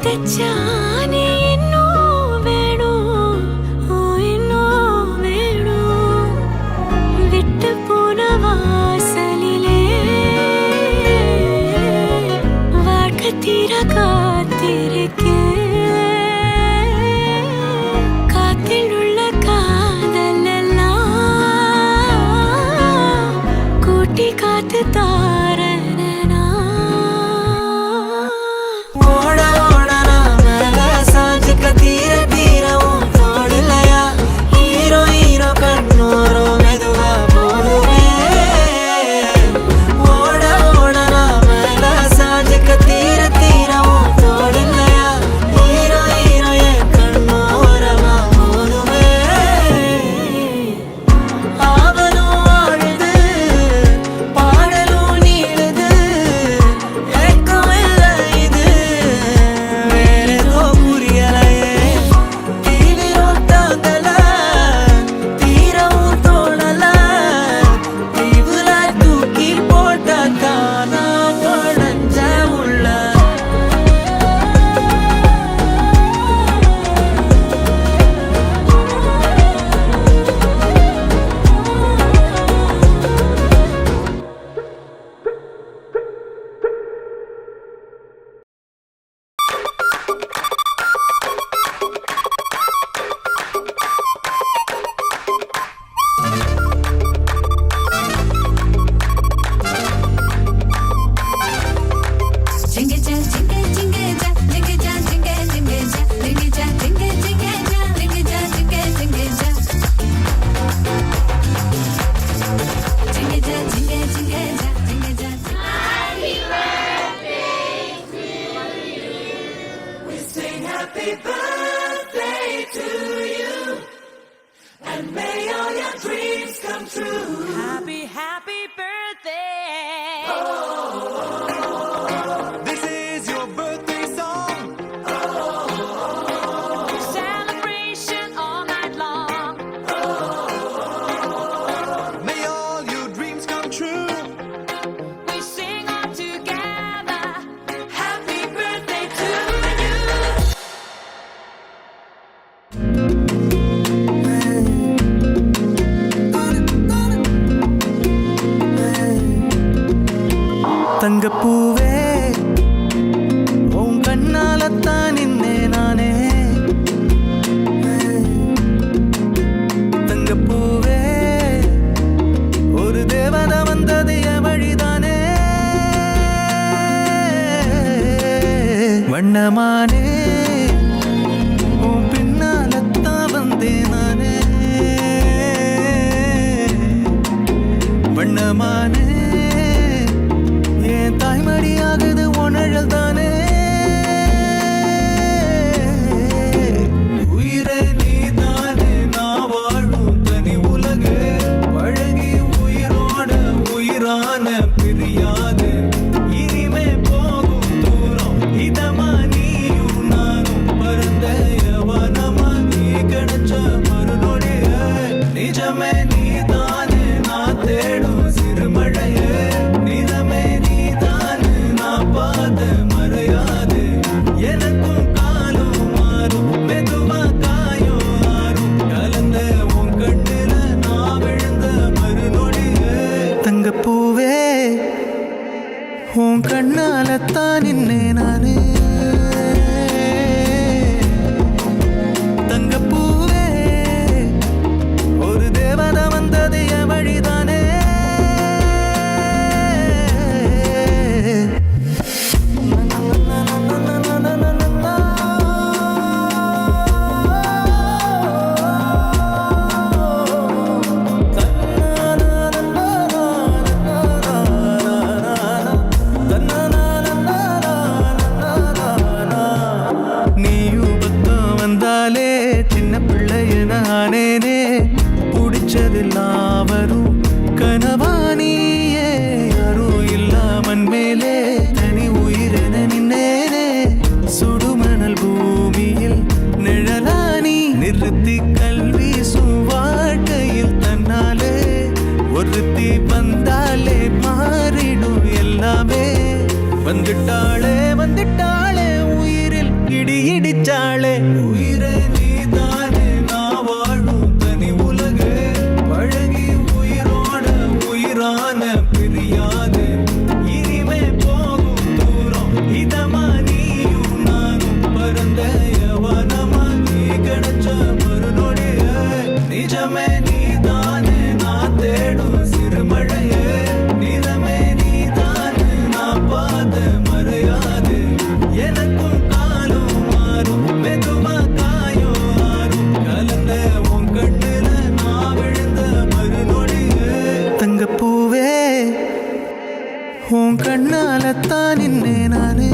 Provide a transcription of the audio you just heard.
తెచ్చానే ఎన్నో వేణు ఎన్నో వేణు విట్టు పోన వాసలిలే వాక తీర காத்திருக்கே காத்தில் உள்ள காதலெல்லாம் கூட்டி காத்து தாரனா தீர தீரவும் தோடலையா ஹீரோ ஹீரோ கண்ணோரும் மெதுவா போடுவே ஓட ஓட மேல சாஞ்சுக்க தீர தீரவும் தோடலையா ஹீரோ ஹீரோ என் கண்ணோரமா போடுவே ஆவலும் ஆழுது பாடலும் நீளுது ஏக்கம் இல்லை இது வேறேதோ புரியலை Happy birthday to you, and may all your dreams come true. Happy, happy birthday. This is your birthday song. Celebration all night long. May all your dreams come true. We sing all together. Happy birthday to you. தங்கப்பூவே உன் கண்ணாலத்தான் நின்னே நானே தங்கப்பூவே ஒரு தேவதை வந்தது என் வழிதானே வண்ணமானே உன் பின்னாலத்தான் வந்தேன் நானே வண்ணமானே தாய்மடியாகுது உணழல் தானே உயிரே நீ தானே நான் வாழும் தனி உலகு பழகி உயிரோட உயிரான பிரியாது இனிமே போகும் தூரம் இதமா நீயும் நானும் பரந்த யவனமா நீ கிடைச்ச மறுநொடிய நிஜமே நீ தானே நான் தேடும் சிறுமழைய நிறமே மறையாது எனக்கும் காலும் மாறும் மெதுவா காயும் ஆறும் கலந்த உன் கண்ணுல நான் விழுந்த மறுநொடிய தங்கப்பூவே உன் கண்ணாலத்தான் நின்னே நானே தங்கப்பூவே ஒரு தேவதை வந்தது என் வழிதானே சின்ன பிள்ளைய நானேனே பிடிச்சதெல்லாம் வரும் கனவானியே யாரும் இல்லாமன் மேலே தனி உயிரென நின்னேனே சுடுமணல் பூமியில் நிழலானி நிறுத்தி கல்வி வாழ்க்கையில் தன்னாலே ஒருத்தி வந்தாலே மாறிடும் எல்லாமே வந்துட்டாளே வந்துட்டாளே உயிரில் நீடிச்சாளே உயிரே நீதானே நான் வாழும் தனி உலகு பழகி உயிரோட உயிரான பிரியாது இனிமே போகும் தூரம் இதமா நீயும் நானும் பரந்த யவனமா நீ கிடைச்ச மறுநொடிய நிஜமே நீதானே நான் தேடும் சிறுமழையே நிறமே நீதானே நான் பாத மறையாது எனக்கும் காலம் மாறும் மெதுவா காயோ ஆறும் கலந்த உன் கண்ணுல நான் விழுந்த மறுநொடியே தங்கப்பூவே உன் கண்ணாலத்தான் நின்னே நானே